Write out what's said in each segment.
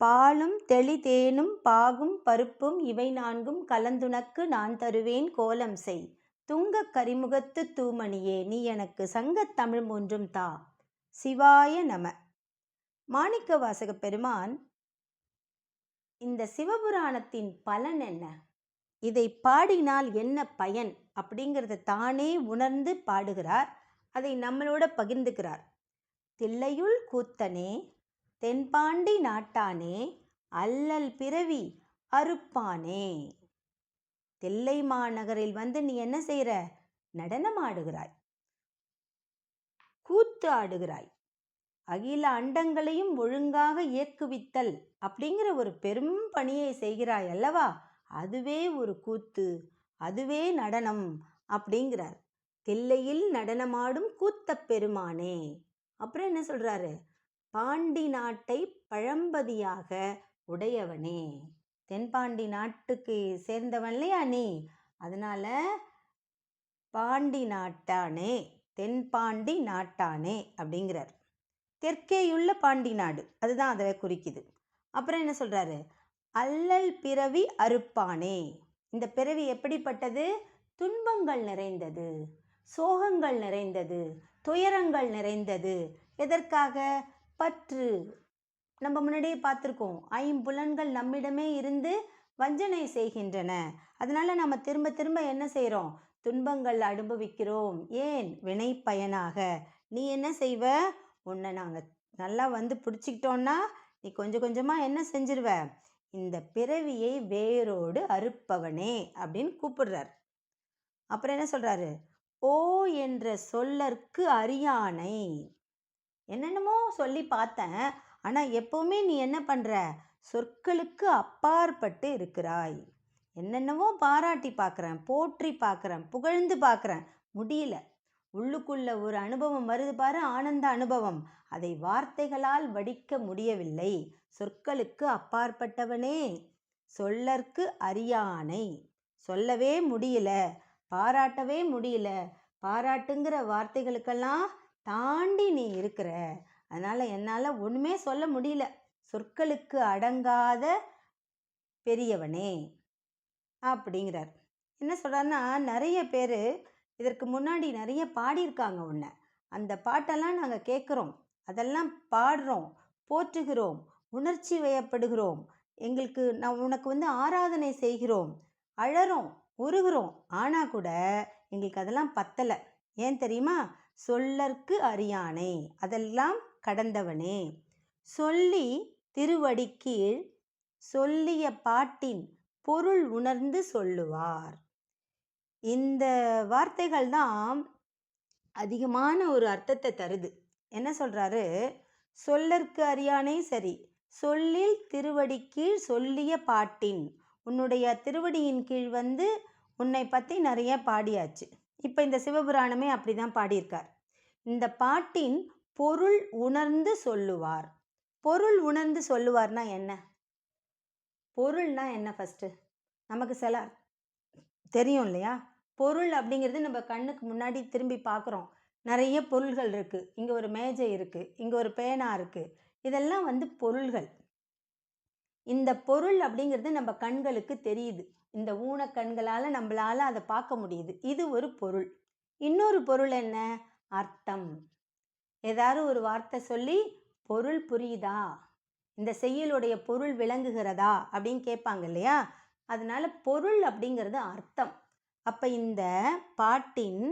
பாலும் தெளிதேனும் பாகும் பருப்பும் இவை நான்கும் கலந்துனக்கு நான் தருவேன் கோலம் செய். துங்கக் கரிமுகத்து தூமணியே நீ எனக்கு சங்கத் தமிழ் ஒன்றும் தா. சிவாய நம. மாணிக்கவாசக பெருமான் இந்த சிவபுராணத்தின் பலன் என்ன, இதை பாடினால் என்ன பயன் அப்படிங்கிறத தானே உணர்ந்து பாடுகிறார். அதை நம்மளோட பகிர்ந்துக்கிறார். தில்லையுள் கூத்தனே தென்பாண்டி நாட்டானே அல்லல் பிறவி அறுப்பானே. தில்லை மாநகரில் வந்து நீ என்ன செய்கிற? நடனம் ஆடுகிறாய், கூத்து ஆடுகிறாய், அகில அண்டங்களையும் ஒழுங்காக இயக்குவித்தல் அப்படிங்கிற ஒரு பெரும் பணியை செய்கிறாய் அல்லவா? அதுவே ஒரு கூத்து, அதுவே நடனம் அப்படிங்கிறார். தில்லையில் நடனமாடும் கூத்தப் பெருமானே. அப்புறம் என்ன சொல்றாரு? பாண்டி நாட்டை பழம்பதியாக உடையவனே. தென்பாண்டி நாட்டுக்கு சேர்ந்தவன் இல்லையா நீ, அதனால பாண்டி நாட்டானே, தென்பாண்டி நாட்டானே அப்படிங்கிறார். தெற்கேயுள்ள பாண்டி நாடு, அதுதான் அதை குறிக்குது. அப்புறம் என்ன சொல்றாரு? அல்லல் பிறவி அறுப்பானே. இந்த பிறவி எப்படிப்பட்டது? துன்பங்கள் நிறைந்தது, சோகங்கள் நிறைந்தது, துயரங்கள் நிறைந்தது. எதற்காக? பற்று. நம்ம முன்னாடியே பார்த்துருக்கோம், ஐம்புலன்கள் நம்மிடமே இருந்து வஞ்சனை செய்கின்றன. அதனால நம்ம திரும்ப திரும்ப என்ன செய்கிறோம்? துன்பங்கள் அனுபவிக்கிறோம். ஏன்? வினை பயனாக. நீ என்ன செய்வ? உன்னை நாங்கள் நல்லா வந்து பிடிச்சிக்கிட்டோன்னா நீ கொஞ்சம் கொஞ்சமாக என்ன செஞ்சிருவ? இந்த பிறவியை வேரோடு அறுப்பவனே அப்படின்னு கூப்பிடுறார். அப்புறம் என்ன சொல்றாரு? ஓ என்ற சொல்லற்கு அறியானை. என்னென்னமோ சொல்லி பார்த்தேன், ஆனால் எப்பவுமே நீ என்ன பண்ணுற? சொற்களுக்கு அப்பாற்பட்டு இருக்கிறாய். என்னென்னவோ பாராட்டி பார்க்குறேன், போற்றி பார்க்குறேன், புகழ்ந்து பார்க்குறேன், முடியல. உள்ளுக்குள்ள ஒரு அனுபவம் வருது பாரு, ஆனந்த அனுபவம். அதை வார்த்தைகளால் வடிக்க முடியவில்லை. சொற்களுக்கு அப்பாற்பட்டவனே, சொல்லற்கு அறியானை. சொல்லவே முடியல, பாராட்டவே முடியல. பாராட்டுங்கிற வார்த்தைகளுக்கெல்லாம் தாண்டி நீ இருக்கிற. அதனால் என்னால் ஒன்றுமே சொல்ல முடியல. சொற்களுக்கு அடங்காத பெரியவனே அப்படிங்கிறார். என்ன சொல்கிறாருன்னா, நிறைய பேர் இதற்கு முன்னாடி நிறைய பாடியிருக்காங்க உன்னை. அந்த பாட்டெல்லாம் நாங்கள் கேட்குறோம், அதெல்லாம் பாடுறோம், போற்றுகிறோம், உணர்ச்சி வயப்படுகிறோம். எங்களுக்கு உனக்கு வந்து ஆராதனை செய்கிறோம், அழறோம், உருகிறோம். ஆனால் கூட எங்களுக்கு அதெல்லாம் பத்தலை. ஏன் தெரியுமா? சொல்லற்கு அறியானை, அதெல்லாம் கடந்தவனே. சொல்லி திருவடிக்கீழ் சொல்லிய பாட்டின் பொருள் உணர்ந்து சொல்லுவார். இந்த வார்த்தைகள் தான் அதிகமான ஒரு அர்த்தத்தை தருது. என்ன சொல்றாரு? சொல்லற்கு அறியானை சரி, சொல்லில் திருவடிக்கீழ் சொல்லிய பாட்டின். உன்னுடைய திருவடியின் கீழ் வந்து உன்னை பற்றி நிறைய பாடியாச்சு. இப்போ இந்த சிவபுராணமே அப்படி தான் பாடியிருக்கார். இந்த பாட்டின் பொருள் உணர்ந்து சொல்லுவார். பொருள் உணர்ந்து சொல்லுவார்னா என்ன? பொருள்னா என்ன? ஃபஸ்ட்டு நமக்கு சில தெரியும் இல்லையா? பொருள் அப்படிங்கிறது நம்ம கண்ணுக்கு முன்னாடி திரும்பி பார்க்குறோம். நிறைய பொருள்கள் இருக்குது. இங்கே ஒரு மேஜை இருக்குது, இங்கே ஒரு பேனா இருக்குது. இதெல்லாம் வந்து பொருள்கள். இந்த பொருள் அப்படிங்கிறது நம்ம கண்களுக்கு தெரியுது. இந்த ஊன கண்களால் நம்மளால் அதை பார்க்க முடியுது. இது ஒரு பொருள். இன்னொரு பொருள் என்ன? அர்த்தம். ஏதாவது ஒரு வார்த்தை சொல்லி பொருள் புரியுதா, இந்த செய்யுளுடைய பொருள் விளங்குகிறதா அப்படின்னு கேட்பாங்க இல்லையா? அதனால பொருள் அப்படிங்கிறது அர்த்தம். அப்போ இந்த பாட்டின்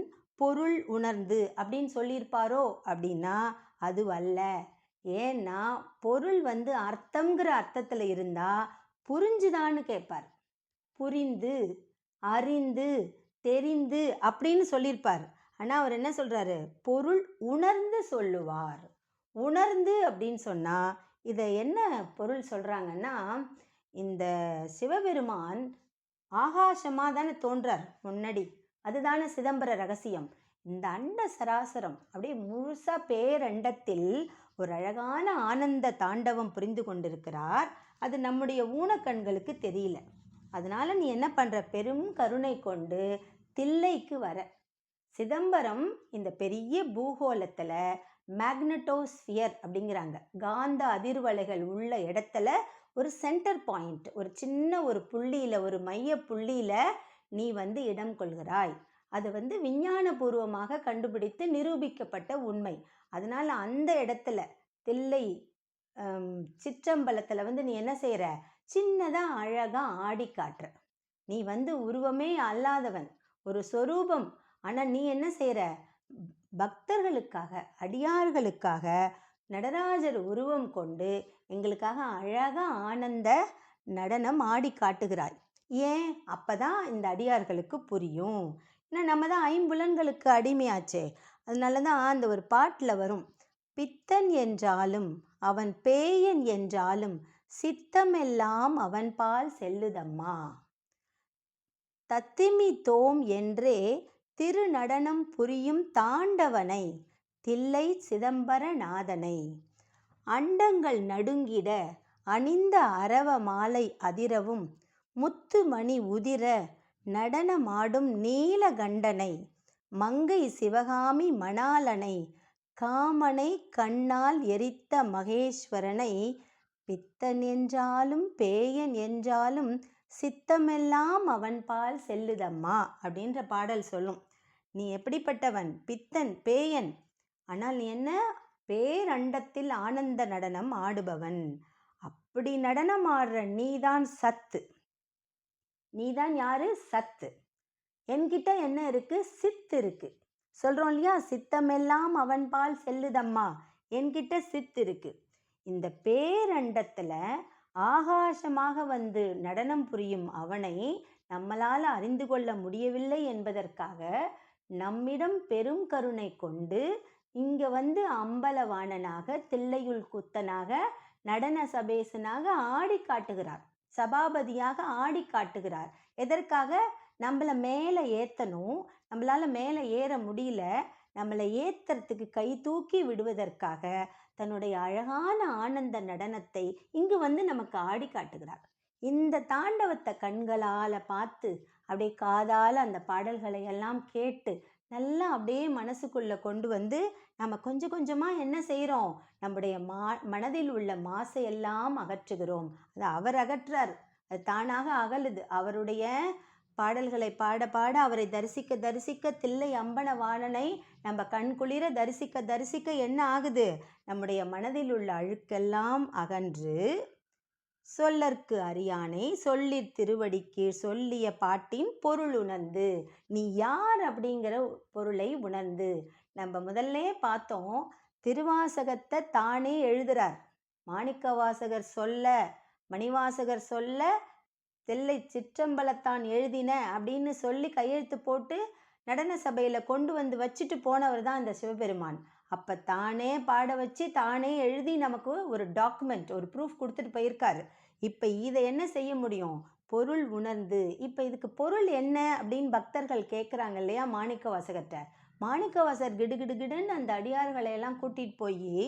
பொருள் உணர்ந்து அப்படின்னு சொல்லியிருப்பாரோ அப்படின்னா அது அல்ல. ஏன்னா பொருள் வந்து அர்த்தங்கிற அர்த்தத்தில் இருந்தால் புரிஞ்சுதான்னு கேட்பார். புரிந்து, அறிந்து, தெரிந்து அப்படின்னு சொல்லியிருப்பார். ஆனால் அவர் என்ன சொல்கிறாரு? பொருள் உணர்ந்து சொல்லுவார். உணர்ந்து அப்படின்னு சொன்னால் இதை என்ன பொருள் சொல்கிறாங்கன்னா, இந்த சிவபெருமான் ஆகாசமாக தானே தோன்றார் முன்னாடி. அதுதானே சிதம்பர ரகசியம். இந்த அண்ட சராசரம் அப்படியே முழுசாக பேரண்டத்தில் ஒரு அழகான ஆனந்த தாண்டவம் புரிந்து கொண்டிருக்கிறார். அது நம்முடைய ஊனக்கண்களுக்கு தெரியல. அதனால நீ என்ன பண்ணுற? பெரும் கருணை கொண்டு தில்லைக்கு வர. சிதம்பரம் இந்த பெரிய பூகோளத்தில் மேக்னட்டோஸ்பியர் அப்படிங்கிறாங்க. காந்த அதிர்வலைகள் உள்ள இடத்துல ஒரு சென்டர் பாயிண்ட், ஒரு சின்ன ஒரு புள்ளியில், ஒரு மைய புள்ளியில் நீ இடம் கொள்கிறாய். அது விஞ்ஞானபூர்வமாக கண்டுபிடித்து நிரூபிக்கப்பட்ட உண்மை. அதனால் அந்த இடத்துல தில்லை சிற்றம்பலத்தில் நீ என்ன செய்கிற, சின்னதாக அழகாக ஆடி காட்டுற. நீ உருவமே அல்லாதவன், ஒரு சொரூபம். ஆனால் நீ என்ன செய்கிற, பக்தர்களுக்காக, அடியார்களுக்காக நடராஜர் உருவம் கொண்டு எங்களுக்காக அழகாக ஆனந்த நடனம் ஆடி காட்டுகிறாய். ஏன்? அப்பதான் இந்த அடியார்களுக்கு புரியும். ஏன்னா நம்ம தான் ஐம்புலன்களுக்கு அடிமையாச்சே. அதனால தான் அந்த ஒரு பாட்டில் வரும், பித்தன் என்றாலும் அவன் பேயன் என்றாலும் சித்தமெல்லாம் அவன் பால் செல்லுதம்மா. தத்திமி தோம் என்றே திருநடனம் புரியும் தாண்டவனை, தில்லை சிதம்பரநாதனை. அண்டங்கள் நடுங்கிட அணிந்த அரவ மாலை அதிரவும் முத்து மணி உதிர நடனமாடும் நீலகண்டனை, மங்கை சிவகாமி மணாலனை, காமனை கண்ணால் எரித்த மகேஸ்வரனை, பித்தன் என்றாலும் பேயன் என்றாலும் சித்தமெல்லாம் அவன் பால் செல்லுதம்மா அப்படின்ற பாடல் சொல்லும். நீ எப்படிப்பட்டவன்? பித்தன், பேயன். ஆனால் நீ என்ன? பேரண்டத்தில் ஆனந்த நடனம் ஆடுபவன். அப்படி நடனம் ஆடுற நீதான் சத்து. நீதான் யாரு? சத்து. என்கிட்ட என்ன இருக்கு? சித்து இருக்கு. சொல்றோம் இல்லையா, சித்தமெல்லாம் அவன் பால் செல்லுதம்மா. என்கிட்ட சித்து இருக்கு. இந்த பேரண்டத்துல ஆகாசமாக நடனம் புரியும் அவனை நம்மளால் அறிந்து கொள்ள முடியவில்லை என்பதற்காக நம்மிடம் பெரும் கருணை கொண்டு இங்கே அம்பலவாணனாக, தில்லையுள் கூத்தனாக, நடன சபேசனாக ஆடி காட்டுகிறார். சபாபதியாக ஆடி காட்டுகிறார். எதற்காக? நம்மளை மேலே ஏற்றணும். நம்மளால் மேலே ஏற முடியல, நம்மளை ஏற்றுறதுக்கு கை தூக்கி விடுவதற்காக தன்னுடைய அழகான ஆனந்த நடனத்தை இங்கு நமக்கு ஆடி காட்டுகிறார். இந்த தாண்டவத்தை கண்களால் பார்த்து அப்படியே காதால் அந்த பாடல்களை எல்லாம் கேட்டு நல்லா அப்படியே மனசுக்குள்ளே கொண்டு நம்ம கொஞ்சம் கொஞ்சமாக என்ன செய்கிறோம், நம்முடைய மனதில் உள்ள மாசையெல்லாம் அகற்றுகிறோம். அது அவர் அகற்றார், அது தானாக அகலுது. அவருடைய பாடல்களை பாட பாட, அவரை தரிசிக்க தரிசிக்க, தில்லை அம்பலவாணனை நம்ம கண்குளிர தரிசிக்க தரிசிக்க என்ன ஆகுது, நம்முடைய மனதில் உள்ள அழுக்கெல்லாம் அகன்று சொல்லற்கு அறியானை சொல்லிற் திருவடிக்கு சொல்லிய பாட்டின் பொருள் உணர்ந்து, நீ யார் அப்படிங்கிற பொருளை உணர்ந்து. நம்ம முதல்ல பார்த்தோம், திருவாசகத்தை தானே எழுதுறார். மாணிக்கவாசகர் சொல்ல, மணிவாசகர் சொல்ல, தில்லை சிற்றம்பலத்தான் எழுதின அப்படின்னு சொல்லி கையெழுத்து போட்டு நடன சபையில் கொண்டு வச்சுட்டு போனவர் தான் இந்த சிவபெருமான். அப்போ தானே பாட வச்சு தானே எழுதி நமக்கு ஒரு டாக்குமெண்ட், ஒரு ப்ரூஃப் கொடுத்துட்டு போயிருக்காரு. இப்போ இதை என்ன செய்ய முடியும்? பொருள் உணர்ந்து. இப்போ இதுக்கு பொருள் என்ன அப்படின்னு பக்தர்கள் கேட்குறாங்க இல்லையா மாணிக்கவாசகர்கிட்ட. மாணிக்கவாசகர் கிடுகிடுகிடுன்னு அந்த அடியார்களையெல்லாம் கூட்டிகிட்டு போய்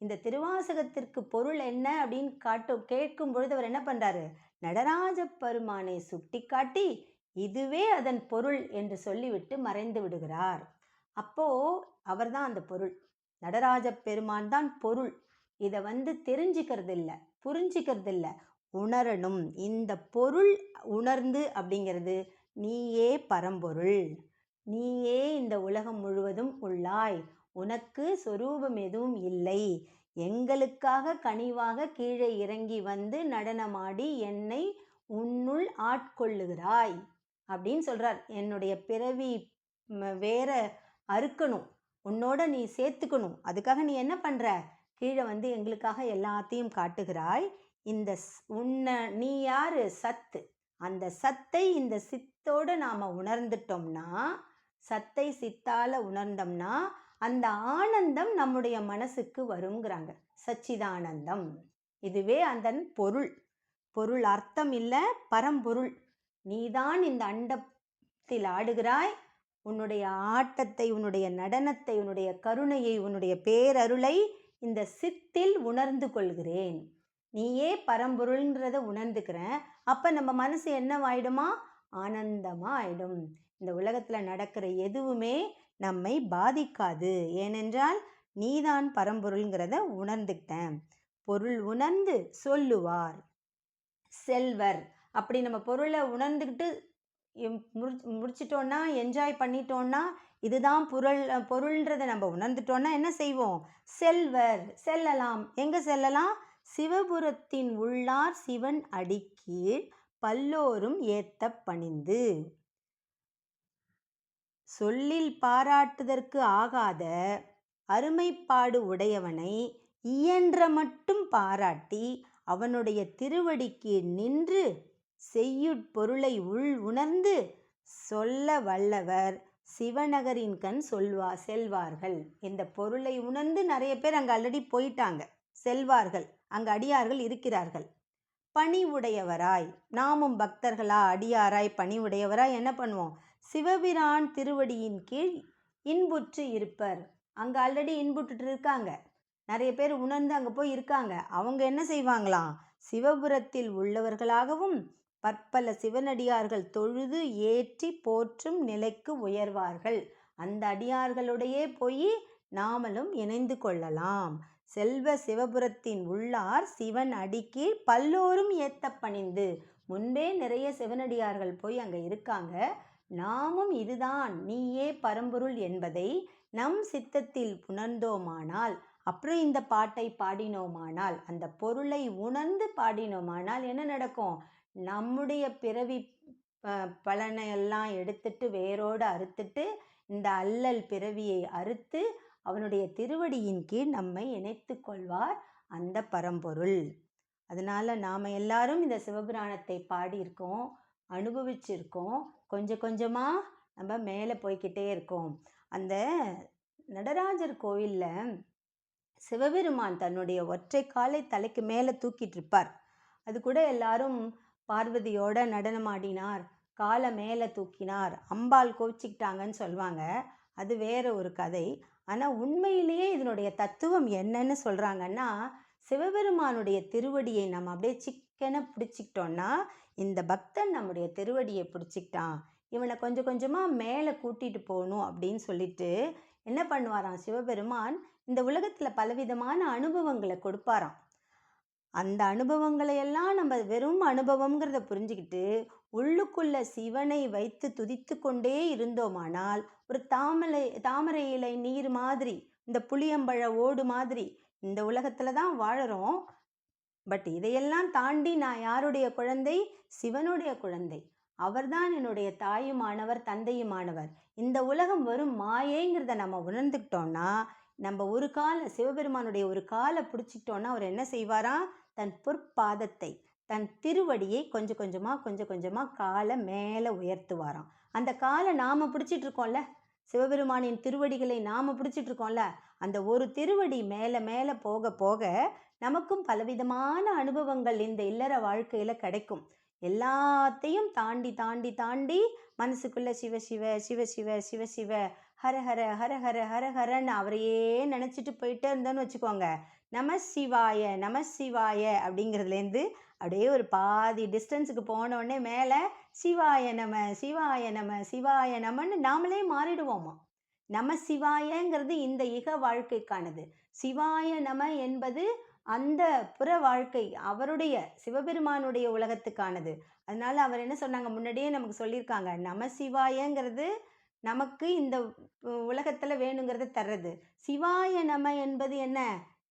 இந்த திருவாசகத்திற்கு பொருள் என்ன அப்படின்னு கேட்கும் பொழுது அவர் என்ன பண்ணுறாரு, நடராஜ பெருமானை சுட்டி காட்டி இதுவே அதன் பொருள் என்று சொல்லிவிட்டு மறைந்து விடுகிறார். அப்போ அவர்தான் அந்த பொருள், நடராஜ பெருமான் தான் பொருள். இதை தெரிஞ்சுக்கிறது இல்லை, புரிஞ்சிக்கிறது இல்லை, உணரணும். இந்த பொருள் உணர்ந்து அப்படிங்கிறது நீயே பரம்பொருள், நீயே இந்த உலகம் முழுவதும் உள்ளாய், உனக்கு சொரூபம் எதுவும் இல்லை, எங்களுக்காக கனிவாக கீழே இறங்கி நடனமாடி என்னை உன்னுள் ஆட்கொள்ளுகிறாய் அப்படின்னு சொல்கிறார். என்னுடைய பிறவி வேற அறுக்கணும், உன்னோட நீ சேர்த்துக்கணும், அதுக்காக நீ என்ன பண்ணுற, கீழே எங்களுக்காக எல்லாத்தையும் காட்டுகிறாய். இந்த நீ யாரு? சத்து. அந்த சத்தை இந்த சித்தோடு நாம் உணர்ந்துட்டோம்னா, சத்தை சித்தால உணர்ந்தோம்னா அந்த ஆனந்தம் நம்முடைய மனசுக்கு வருங்கிறாங்க. சச்சிதானந்தம். இதுவே அதன் பொருள். பொருள் அர்த்தம் இல்லை, பரம்பொருள். நீதான் இந்த அண்டத்தில் ஆடுகிறாய். உன்னுடைய ஆட்டத்தை, உன்னுடைய நடனத்தை, உன்னுடைய கருணையை, உன்னுடைய பேரருளை இந்த சித்தில் உணர்ந்து கொள்கிறேன். நீயே பரம்பொருள்ன்றதை உணர்ந்துக்கிறேன். அப்போ நம்ம மனசு என்னவாயிடுமா? ஆனந்தமாக ஆயிடும். இந்த உலகத்தில் நடக்கிற எதுவுமே நம்மை பாதிக்காது. ஏனென்றால் நீதான் பரம்பொருள்ங்கிறத உணர்ந்துக்கிட்டேன். பொருள் உணர்ந்து சொல்லுவார் செல்வர். அப்படி நம்ம பொருளை உணர்ந்துக்கிட்டு முடிச்சிட்டோன்னா, என்ஜாய் பண்ணிட்டோன்னா, இதுதான் பொருள்ன்றதை நம்ம உணர்ந்துட்டோன்னா என்ன செய்வோம்? செல்வர், செல்லலாம். எங்கே செல்லலாம்? சிவபுரத்தின் உள்ளார் சிவன் அடிக்கீழ் பல்லோரும் ஏத்த பணிந்து. சொல்லில் பாராட்டுதற்கு ஆகாத அருமைப்பாடு உடையவனை இயன்ற மட்டும் பாராட்டி அவனுடைய திருவடிக்கு நின்று செய்யுட்பொருளை உணர்ந்து சொல்ல வல்லவர் சிவநகரின் கண் செல்வார்கள். இந்த பொருளை உணர்ந்து நிறைய பேர் அங்கே ஆல்ரெடி போயிட்டாங்க, செல்வார்கள். அங்கே அடியார்கள் இருக்கிறார்கள். பணி உடையவராய், நாமும் பக்தர்களா அடியாராய் பணி உடையவராய் என்ன பண்ணுவோம்? சிவபிரான் திருவடியின் கீழ் இன்புற்று இருப்பர். அங்கே ஆல்ரெடி இன்புற்று இருக்காங்க, நிறைய பேர் உணர்ந்து அங்கே போய் இருக்காங்க. அவங்க என்ன செய்வாங்களாம்? சிவபுரத்தில் உள்ளவர்களாகவும் பற்பல சிவனடியார்கள் தொழுது ஏற்றி போற்றும் நிலைக்கு உயர்வார்கள். அந்த அடியார்களுடைய போய் நாமளும் இணைந்து கொள்ளலாம். செல்வ சிவபுரத்தின் உள்ளார் சிவன் அடிக்கீழ் பல்லோரும் ஏத்த பணிந்து. முன்பே நிறைய சிவனடியார்கள் போய் அங்கே இருக்காங்க. நாமும் இதுதான் நீயே பரம்பொருள் என்பதை நம் சித்தத்தில் உணர்ந்தோமானால், அப்புறம் இந்த பாட்டை பாடினோமானால், அந்த பொருளை உணர்ந்து பாடினோமானால் என்ன நடக்கும்? நம்முடைய பிறவி பலனை எல்லாம் எடுத்துட்டு வேரோடு அறுத்துட்டு இந்த அல்லல் பிறவியை அறுத்து அவனுடைய திருவடியின் கீழ் நம்மை இணைத்து கொள்வார் அந்த பரம்பொருள். அதனால் நாம் எல்லாரும் இந்த சிவபுராணத்தை பாடியிருக்கோம், அனுபவிச்சிருக்கோம். கொஞ்சம் கொஞ்சமாக நம்ம மேலே போய்கிட்டே இருக்கோம். அந்த நடராஜர் கோவிலில் சிவபெருமான் தன்னுடைய ஒற்றை காலை தலைக்கு மேலே தூக்கிட்டு இருப்பார். அது கூட எல்லாரும் பார்வதியோட நடனமாடினார், காலை மேலே தூக்கினார், அம்பாள் கோச்சிக்கிட்டாங்கன்னு சொல்லுவாங்க. அது வேற ஒரு கதை. ஆனால் உண்மையிலேயே இதனுடைய தத்துவம் என்னன்னு சொல்கிறாங்கன்னா, சிவபெருமானுடைய திருவடியை நம்ம அப்படியே சிக்கனை பிடிச்சிக்கிட்டோன்னா, இந்த பக்தன் நம்முடைய திருவடியை பிடிச்சிக்கிட்டான், இவனை கொஞ்சம் கொஞ்சமாக மேலே கூட்டிகிட்டு போகணும் அப்படின்னு சொல்லிட்டு என்ன பண்ணுவாராம் சிவபெருமான்? இந்த உலகத்தில் பலவிதமான அனுபவங்களை கொடுப்பாராம். அந்த அனுபவங்களை எல்லாம் நம்ம வெறும் அனுபவங்கிறத புரிஞ்சுக்கிட்டு உள்ளுக்குள்ள சிவனை வைத்து துதித்து கொண்டே இருந்தோமானால், ஒரு தாமரை இலை நீர் மாதிரி, இந்த புளியம்பழ ஓடு மாதிரி இந்த உலகத்தில் தான் வாழறோம். பட் இதையெல்லாம் தாண்டி நான் யாருடைய குழந்தை? சிவனுடைய குழந்தை. அவர்தான் என்னுடைய தாயுமானவர், தந்தையுமானவர். இந்த உலகம் வரும் மாயைங்கிறத நம்ம உணர்ந்துக்கிட்டோன்னா, நம்ம ஒரு காலை சிவபெருமானுடைய ஒரு காலை பிடிச்சிக்கிட்டோன்னா அவர் என்ன செய்வாரா? தன் பொற்பாதத்தை, தன் திருவடியை கொஞ்சம் கொஞ்சமாக காலை மேலே உயர்த்துவாராம். அந்த காலை நாம் பிடிச்சிட்டு இருக்கோம்ல, சிவபெருமானின் திருவடிகளை நாம் பிடிச்சிட்டு இருக்கோம்ல, அந்த ஒரு திருவடி மேலே மேலே போக போக நமக்கும் பலவிதமான அனுபவங்கள் இந்த இல்லற வாழ்க்கையில் கிடைக்கும். எல்லாத்தையும் தாண்டி தாண்டி தாண்டி மனசுக்குள்ளே சிவ சிவ சிவ சிவ சிவ சிவ ஹர ஹர ஹர ஹர ஹர ஹரன்னு அவரையே நினச்சிட்டு போயிட்டே இருந்தோன்னு வச்சுக்கோங்க, நம சிவாய நம சிவாய அப்படிங்கிறதுலேருந்து அப்படியே ஒரு பாதி டிஸ்டன்ஸுக்கு போனோடனே மேலே சிவாய நம சிவாய நம சிவாய நமன்னு நாமளே மாறிடுவோமா. நம சிவாயங்கிறது இந்த இக வாழ்க்கைக்கானது. சிவாய நம என்பது அந்த புற வாழ்க்கை, அவருடைய சிவபெருமானுடைய உலகத்துக்கானது. அதனால அவர் என்ன சொன்னாங்க, முன்னாடியே நமக்கு சொல்லியிருக்காங்க, நம சிவாயங்கிறது நமக்கு இந்த உலகத்தில் வேணுங்கிறத தர்றது. சிவாய நம என்பது என்ன?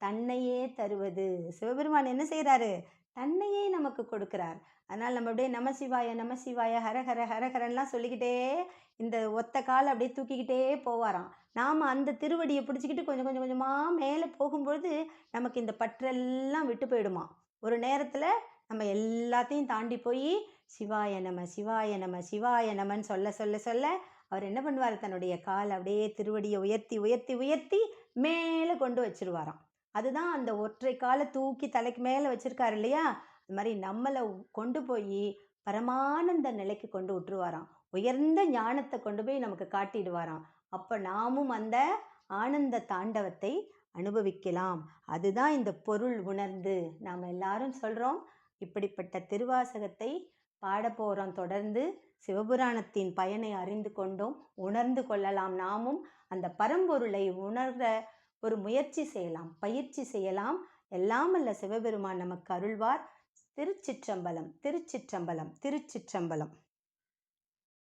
தன்னையே தருவது. சிவபெருமான் என்ன செய்கிறாரு? தன்னையே நமக்கு கொடுக்கிறார். அதனால் நம்ம அப்படியே நம சிவாய ஹரஹர ஹரஹரன்லாம் சொல்லிக்கிட்டே இந்த ஒத்த காலை அப்படியே தூக்கிக்கிட்டே போவாராம். நாம் அந்த திருவடியை பிடிச்சிக்கிட்டு கொஞ்சம் கொஞ்சமாக மேலே போகும்பொழுது நமக்கு இந்த பற்றெல்லாம் விட்டு போயிடுமா. ஒரு நேரத்தில் நம்ம எல்லாத்தையும் தாண்டி போய் சிவாய நம சிவாய நம சிவாய நமன்னு சொல்ல சொல்ல சொல்ல அவர் என்ன பண்ணுவார்? தன்னுடைய காலை அப்படியே திருவடியை உயர்த்தி உயர்த்தி உயர்த்தி மேலே கொண்டு வச்சிருவாராம். அதுதான் அந்த ஒற்றை காலை தூக்கி தலைக்கு மேலே வச்சிருக்காரு இல்லையா, அது மாதிரி நம்மளை கொண்டு போய் பரமானந்த நிலைக்கு கொண்டு விட்டுருவாராம். உயர்ந்த ஞானத்தை கொண்டு போய் நமக்கு காட்டிடுவாராம். அப்போ நாமும் அந்த ஆனந்த தாண்டவத்தை அனுபவிக்கலாம். அதுதான் இந்த பொருள் உணர்ந்து நாம் எல்லாரும் சொல்கிறோம். இப்படிப்பட்ட திருவாசகத்தை பாட போகிறோம். தொடர்ந்து சிவபுராணத்தின் பயனை அறிந்து கொண்டோம், உணர்ந்து கொள்ளலாம். நாமும் அந்த பரம்பொருளை உணர்ற ஒரு முயற்சி செய்யலாம், பயிற்சி செய்யலாம். எல்லாம் வல்ல சிவபெருமான் நமக்கு அருள்வார். திருச்சிற்றம்பலம், திருச்சிற்றம்பலம், திருச்சிற்றம்பலம்.